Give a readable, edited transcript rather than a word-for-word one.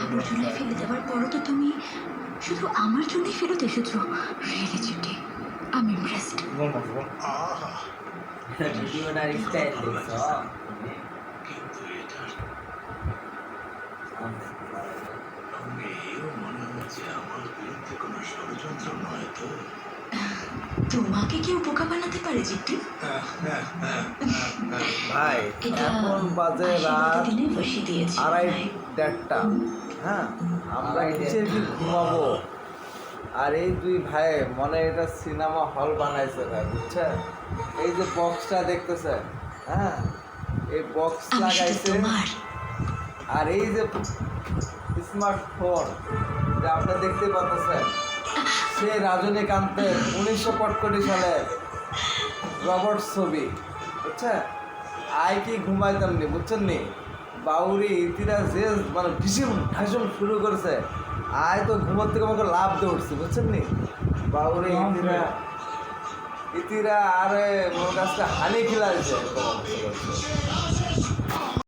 আবর্জনায় ফেলে দেওয়ার পরও তো তুমি শুধু আমার জন্যই ফেরত এসেছো। রিয়েলি চিটি, আমি ইমপ্রেসড। ভিডিওটার স্টাইল দেখছ? কিন্তু এটার সঙ্গেও মনে হচ্ছে আমার বিরুদ্ধে কোনো ষড়যন্ত্র নয় তো। তোমাকে কেউ বোকা বানাতে পারে চিটি? ভাই এটা এখন বাজে রাত দিনে বসে দিয়েছি 2:30 হ্যাঁ, আমরা কিসের কি ঘুমাবো? আর এই দুই ভাই মনে এটা সিনেমা হল বানাইছে ভাই, বুঝছেন? এই যে বক্সটা দেখতেছে, হ্যাঁ, এই বক্স আমি শুধু লাগাইছে। তোমার। আর এই যে স্মার্টফোন যে আপনি দেখতে পাচ্ছেন, সে রজনীকান্তের 1965 সালের রবট ছবি, বুঝছেন? আয় কি ঘুমাইতাম নি, বুঝছেন নি? বাউরি ইতিরা যে মানে ভীষণ ভাষণ শুরু করেছে, আয় তো ঘুমোর থেকে আমাকে লাভ দিয়ে উঠছে, বুঝছেন নি? বাউরি ইতিরা আরে মোর কাছটা হানি খিলাইছে।